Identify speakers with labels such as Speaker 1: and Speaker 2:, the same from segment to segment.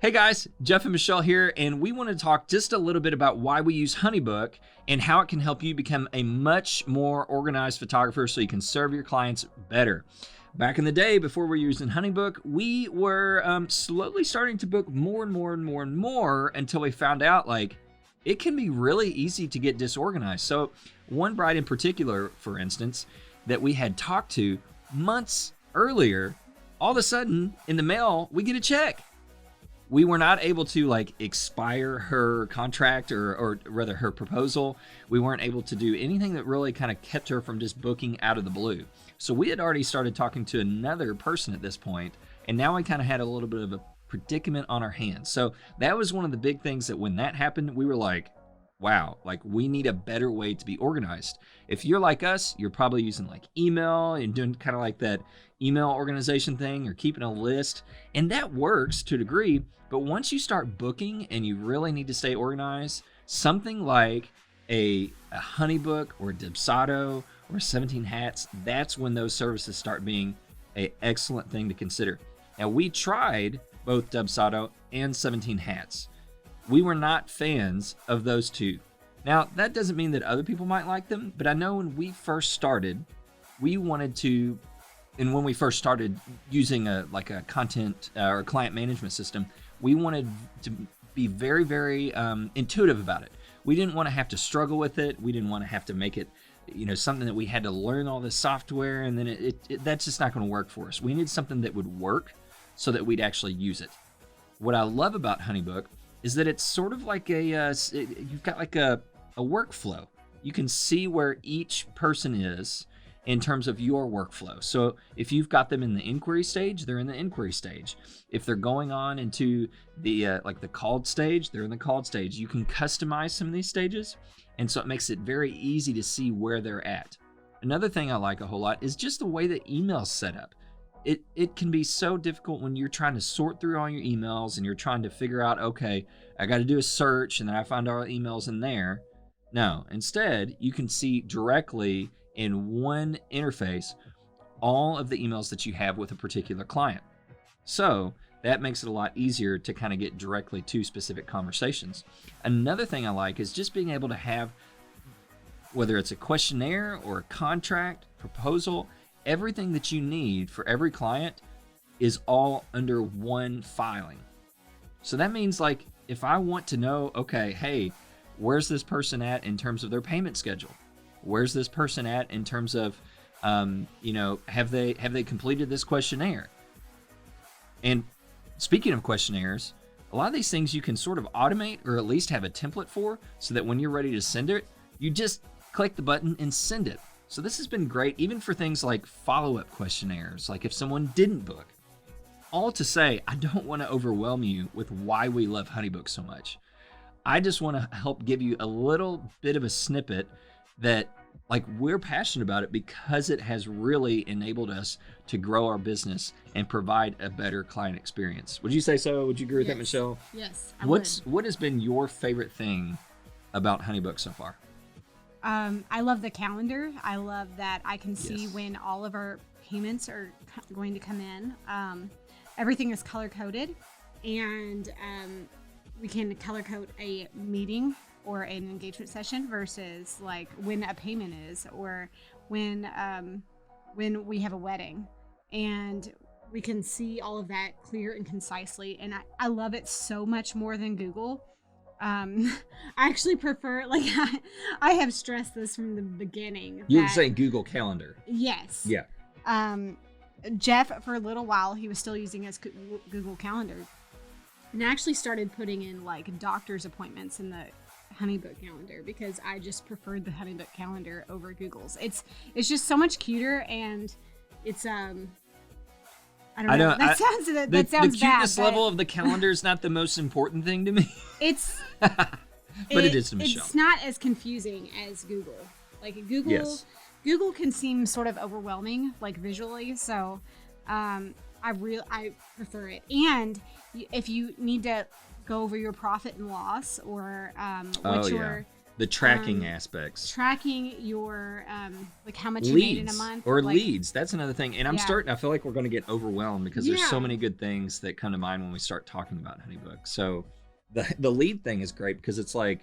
Speaker 1: Hey guys, Jeff and Michelle here, and we want to talk just a little bit about why we use HoneyBook and how it can help you become a much more organized photographer so you can serve your clients better. Back in the day, before we were using HoneyBook, we were slowly starting to book more and more until we found out it can be really easy to get disorganized. So one bride in particular, for instance, that we had talked to months earlier, all of a sudden in the mail, we get a check. We were not able to expire her contract or rather her proposal. We weren't able to do anything that really kind of kept her from just booking out of the blue. So we had already started talking to another person at this point, and now we kind of had a little bit of a predicament on our hands. So that was one of the big things that when that happened, we were like, wow, we need a better way to be organized. If you're like us, you're probably using email and doing kind of that email organization thing or keeping a list, and that works to a degree. But once you start booking and you really need to stay organized, something like a HoneyBook or Dubsado or 17 Hats, that's when those services start being an excellent thing to consider. Now, we tried both Dubsado and 17 Hats. We were not fans of those two. Now, that doesn't mean that other people might like them, but I know when we first started, we wanted to, and when we first started using a content or client management system, we wanted to be very, very intuitive about it. We didn't want to have to struggle with it. We didn't want to have to make it, something that we had to learn all this software, and then that's just not going to work for us. We needed something that would work so that we'd actually use it. What I love about HoneyBook is that it's sort of like you've got a workflow. You can see where each person is in terms of your workflow. So if you've got them in the inquiry stage, they're in the inquiry stage. If they're going on into the the called stage, they're in the called stage. You can customize some of these stages, and so it makes it very easy to see where they're at. Another thing I like a whole lot is just the way the email's set up. It can be so difficult when you're trying to sort through all your emails and you're trying to figure out, okay, I got to do a search and then I find all the emails in there. No, instead, you can see directly in one interface all of the emails that you have with a particular client. So that makes it a lot easier to kind of get directly to specific conversations. Another thing I like is just being able to have, whether it's a questionnaire or a contract, proposal, everything that you need for every client is all under one filing. So that means if I want to know, okay, hey, where's this person at in terms of their payment schedule? Where's this person at in terms of, have they completed this questionnaire? And speaking of questionnaires, a lot of these things you can sort of automate or at least have a template for, so that when you're ready to send it, you just click the button and send it. So this has been great, even for things like follow-up questionnaires, like if someone didn't book. All to say, I don't want to overwhelm you with why we love HoneyBook so much. I just want to help give you a little bit of a snippet that we're passionate about it because it has really enabled us to grow our business and provide a better client experience. Would you say so? Would you agree with that, Michelle?
Speaker 2: Yes,
Speaker 1: What has been your favorite thing about HoneyBook so far?
Speaker 2: I love the calendar. I love that I can see when all of our payments are going to come in. Everything is color coded, and we can color code a meeting or an engagement session versus when a payment is, or when we have a wedding, and we can see all of that clear and concisely. And I love it so much more than Google. I actually prefer, I have stressed this from the beginning.
Speaker 1: You were saying Google Calendar.
Speaker 2: Yes.
Speaker 1: Yeah.
Speaker 2: Jeff, for a little while, he was still using his Google Calendar, and actually started putting in doctor's appointments in the HoneyBook calendar because I just preferred the HoneyBook calendar over Google's. It's just so much cuter, and it's I don't know. That sounds bad.
Speaker 1: The cuteness level of the calendar is not the most important thing to me.
Speaker 2: It's
Speaker 1: but it is to Michelle.
Speaker 2: It's not as confusing as Google. Google can seem sort of overwhelming, visually. So, I prefer it. And if you need to go over your profit and loss, or
Speaker 1: The tracking aspects.
Speaker 2: Tracking your, like how much you made in a month.
Speaker 1: Or
Speaker 2: like,
Speaker 1: leads. That's another thing. And I feel like we're going to get overwhelmed because there's so many good things that come to mind when we start talking about HoneyBook. So the lead thing is great because it's like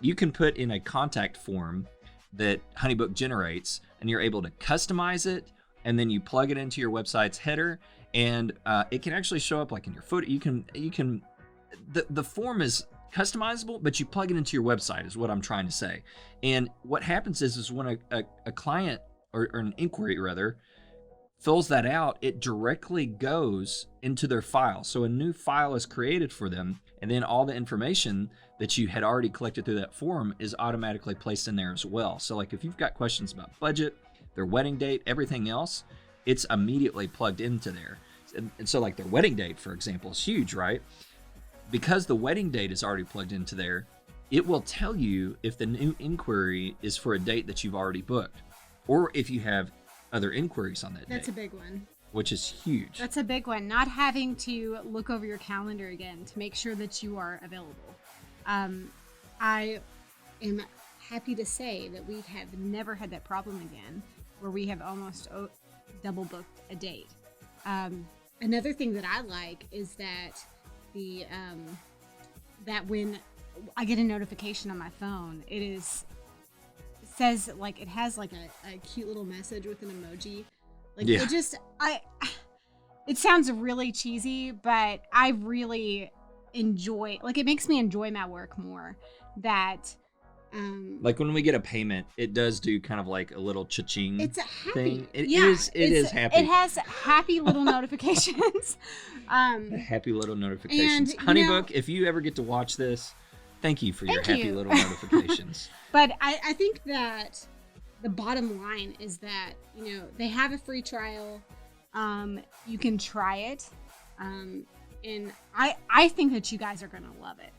Speaker 1: you can put in a contact form that HoneyBook generates and you're able to customize it, and then you plug it into your website's header, and it can actually show up like in your footer. The form is customizable, but you plug it into your website is what I'm trying to say. And what happens is when a client or an inquiry rather fills that out, it directly goes into their file. So a new file is created for them, and then all the information that you had already collected through that form is automatically placed in there as well. So like if you've got questions about budget, their wedding date, everything else, it's immediately plugged into there. And so like their wedding date, for example, is huge, right? Because the wedding date is already plugged into there, it will tell you if the new inquiry is for a date that you've already booked, or if you have other inquiries on that date.
Speaker 2: That's a big one.
Speaker 1: Which is huge.
Speaker 2: That's a big one. Not having to look over your calendar again to make sure that you are available. I am happy to say that we have never had that problem again, where we have almost double booked a date. Another thing that I like is that that when I get a notification on my phone, it says like it has like a cute little message with an emoji. Like it sounds really cheesy, but I really enjoy, like it makes me enjoy my work more. That
Speaker 1: like when we get a payment, it does do kind of like a little cha-ching
Speaker 2: it's a happy
Speaker 1: thing. It is happy.
Speaker 2: It has happy little notifications.
Speaker 1: Happy little notifications.
Speaker 2: And,
Speaker 1: HoneyBook, if you ever get to watch this, thank you for your happy little notifications.
Speaker 2: But I think that the bottom line is that, they have a free trial. You can try it. And I think that you guys are going to love it.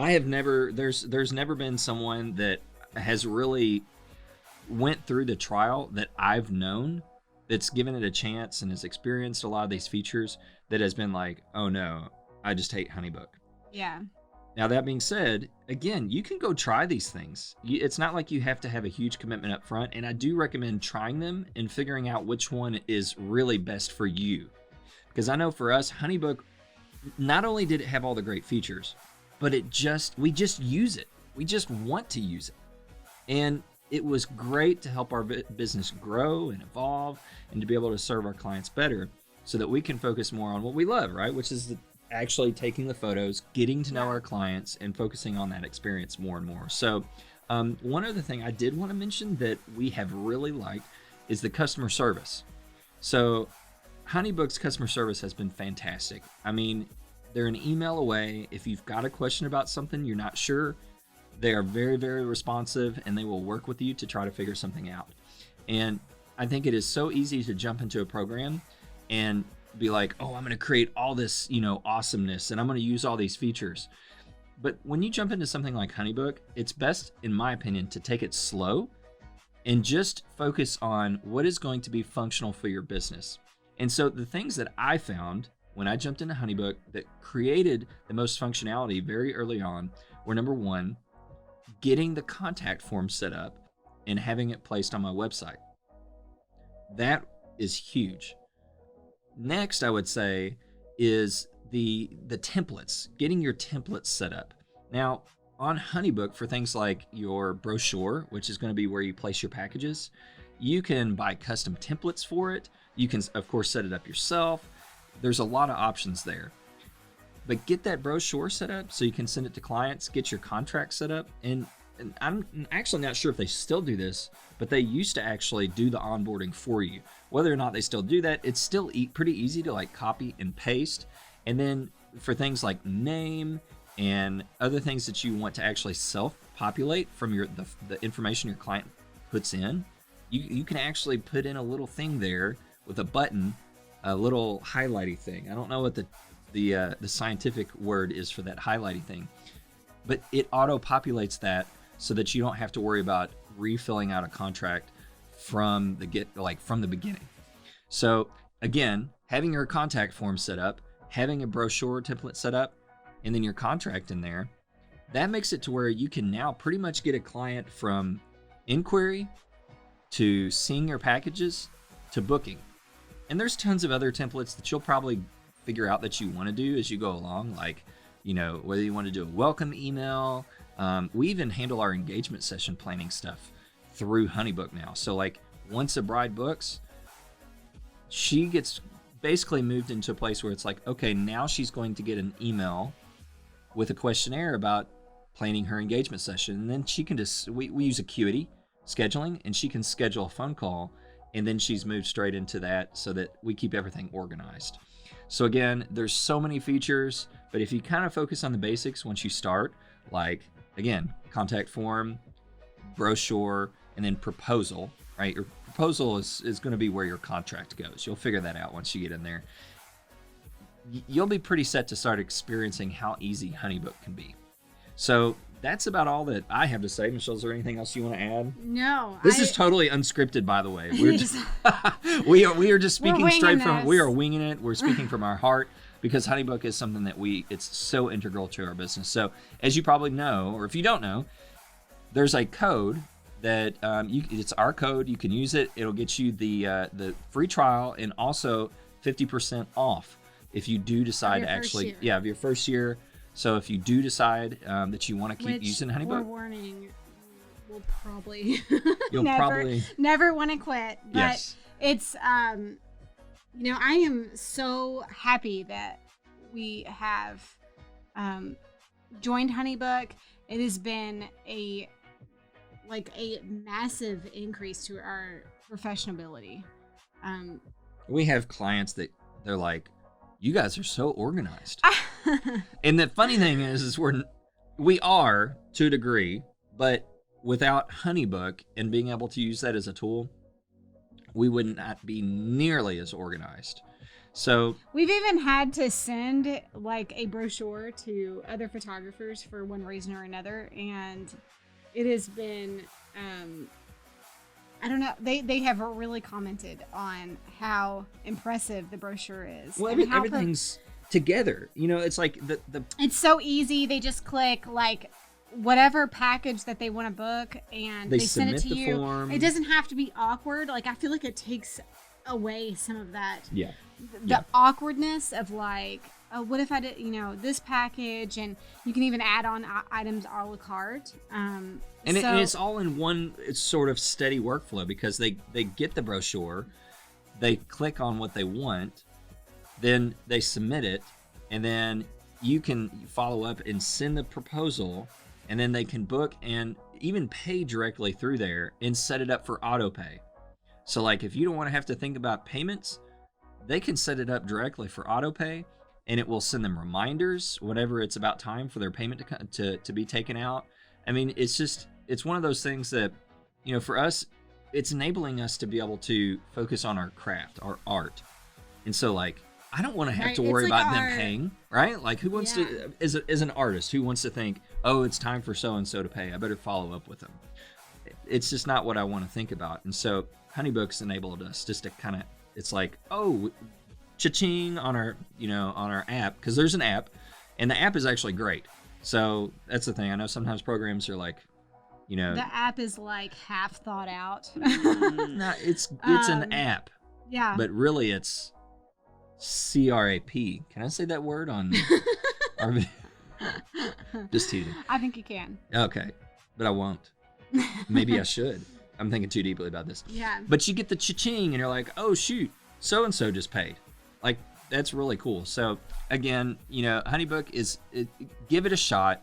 Speaker 1: I have never, there's never been someone that has really went through the trial that I've known that's given it a chance and has experienced a lot of these features that has been like, oh no, I just hate HoneyBook.
Speaker 2: Yeah.
Speaker 1: Now that being said, again, you can go try these things. It's not like you have to have a huge commitment up front, and I do recommend trying them and figuring out which one is really best for you. Because I know for us, HoneyBook, not only did it have all the great features, but we just use it. We just want to use it. And it was great to help our business grow and evolve and to be able to serve our clients better so that we can focus more on what we love, right? Which is actually taking the photos, getting to know our clients, and focusing on that experience more and more. So one other thing I did want to mention that we have really liked is the customer service. So HoneyBook's customer service has been fantastic. I mean, they're an email away. If you've got a question about something you're not sure, they are very, very responsive, and they will work with you to try to figure something out. And I think it is so easy to jump into a program and be like, oh, I'm going to create all this, awesomeness, and I'm going to use all these features. But when you jump into something like HoneyBook, it's best, in my opinion, to take it slow and just focus on what is going to be functional for your business. And so the things that I found when I jumped into HoneyBook that created the most functionality very early on were, number one, getting the contact form set up and having it placed on my website. That is huge. Next, I would say, is the templates, getting your templates set up. Now, on HoneyBook, for things like your brochure, which is going to be where you place your packages, you can buy custom templates for it. You can, of course, set it up yourself. There's a lot of options there. But get that brochure set up so you can send it to clients, get your contract set up. And I'm actually not sure if they still do this, but they used to actually do the onboarding for you. Whether or not they still do that, it's still pretty easy to like copy and paste. And then for things like name and other things that you want to actually self-populate from the information your client puts in, you can actually put in a little thing there with a button, a little highlighty thing. I don't know what the scientific word is for that highlighty thing, but it auto-populates that so that you don't have to worry about refilling out a contract from the beginning. So again, having your contact form set up, having a brochure template set up, and then your contract in there, that makes it to where you can now pretty much get a client from inquiry to seeing your packages to booking. And there's tons of other templates that you'll probably figure out that you want to do as you go along, like, you know, whether you want to do a welcome email. We even handle our engagement session planning stuff through HoneyBook now. So like once a bride books, she gets basically moved into a place where it's like, okay, now she's going to get an email with a questionnaire about planning her engagement session. And then she can just, we use Acuity scheduling, and she can schedule a phone call, and then she's moved straight into that so that we keep everything organized. So again, there's so many features, but if you kind of focus on the basics once you start, like again, contact form, brochure, and then proposal, right? Your proposal is going to be where your contract goes. You'll figure that out once you get in there. You'll be pretty set to start experiencing how easy HoneyBook can be. So that's about all that I have to say. Michelle, is there anything else you want to add?
Speaker 2: No.
Speaker 1: This is totally unscripted, by the way. We're just, we are just speaking straight from, we are winging it. We're speaking from our heart, because HoneyBook is something that it's so integral to our business. So as you probably know, or if you don't know, there's a code that it's our code. You can use it. It'll get you the free trial and also 50% off if you do decide to actually, of your first year. So if you do decide that you want to keep using HoneyBook,
Speaker 2: warning, we'll probably
Speaker 1: you'll
Speaker 2: never want to quit. But
Speaker 1: yes.
Speaker 2: It's you know, I am so happy that we have joined HoneyBook. It has been a massive increase to our professionability.
Speaker 1: We have clients that they're like, you guys are so organized. And the funny thing is we are to a degree, but without HoneyBook and being able to use that as a tool, we would not be nearly as organized. So
Speaker 2: we've even had to send like a brochure to other photographers for one reason or another, and it has been I don't know, they have really commented on how impressive the brochure is.
Speaker 1: Well, everything's together. You know, it's like the
Speaker 2: it's so easy. They just click like whatever package that they want to book, and they send it to you.
Speaker 1: Form.
Speaker 2: It doesn't have to be awkward. Like, I feel like it takes away some of that.
Speaker 1: Yeah.
Speaker 2: The awkwardness of like, oh, what if I did, you know, this package, and you can even add on items a la carte. And
Speaker 1: it's all in one. It's sort of steady workflow, because they get the brochure, they click on what they want, then they submit it, and then you can follow up and send the proposal, and then they can book and even pay directly through there and set it up for auto pay. So like if you don't want to have to think about payments, they can set it up directly for auto pay, and it will send them reminders whenever it's about time for their payment to be taken out. I mean, it's one of those things that, you know, for us, it's enabling us to be able to focus on our craft, our art. And so like, I don't want to have to worry about them paying, right? Like, who wants to, as an artist, who wants to think, oh, it's time for so-and-so to pay, I better follow up with them. It's just not what I want to think about. And so HoneyBook's enabled us just to kind of, it's like, oh, cha-ching on our, you know, on our app, because there's an app, and the app is actually great. So that's the thing. I know sometimes programs are like, you know,
Speaker 2: the app is like half thought out.
Speaker 1: No, it's an app.
Speaker 2: Yeah.
Speaker 1: But really, it's CRAP. Can I say that word on our video? Just teasing.
Speaker 2: I think you can.
Speaker 1: Okay, but I won't. Maybe I should. I'm thinking too deeply about this.
Speaker 2: Yeah.
Speaker 1: But you get the cha-ching, and you're like, oh shoot, so and so just paid. Like, that's really cool. So again, you know, HoneyBook give it a shot.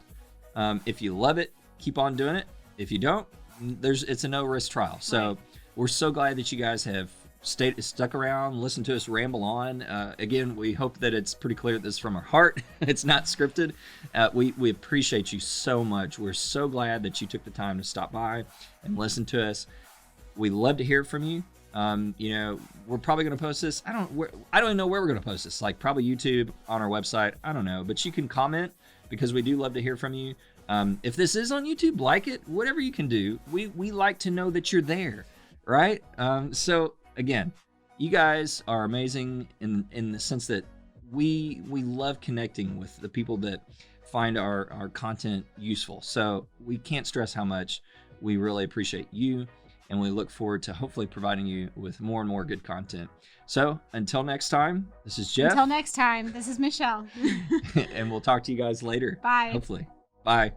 Speaker 1: If you love it, keep on doing it. If you don't, it's a no risk trial. So we're so glad that you guys have stuck around, listened to us ramble on. Again, we hope that it's pretty clear that this is from our heart. It's not scripted. We appreciate you so much. We're so glad that you took the time to stop by and listen to us. We love to hear from you. You know, we're probably going to post this. I don't even know where we're going to post this. Like probably YouTube, on our website. I don't know, but you can comment, because we do love to hear from you. If this is on YouTube, like it, whatever you can do. We like to know that you're there, right? So again, you guys are amazing in the sense that we love connecting with the people that find our content useful. So we can't stress how much we really appreciate you, and we look forward to hopefully providing you with more and more good content. So until next time, this is Jeff.
Speaker 2: Until next time, this is Michelle.
Speaker 1: And we'll talk to you guys later.
Speaker 2: Bye.
Speaker 1: Hopefully. Bye.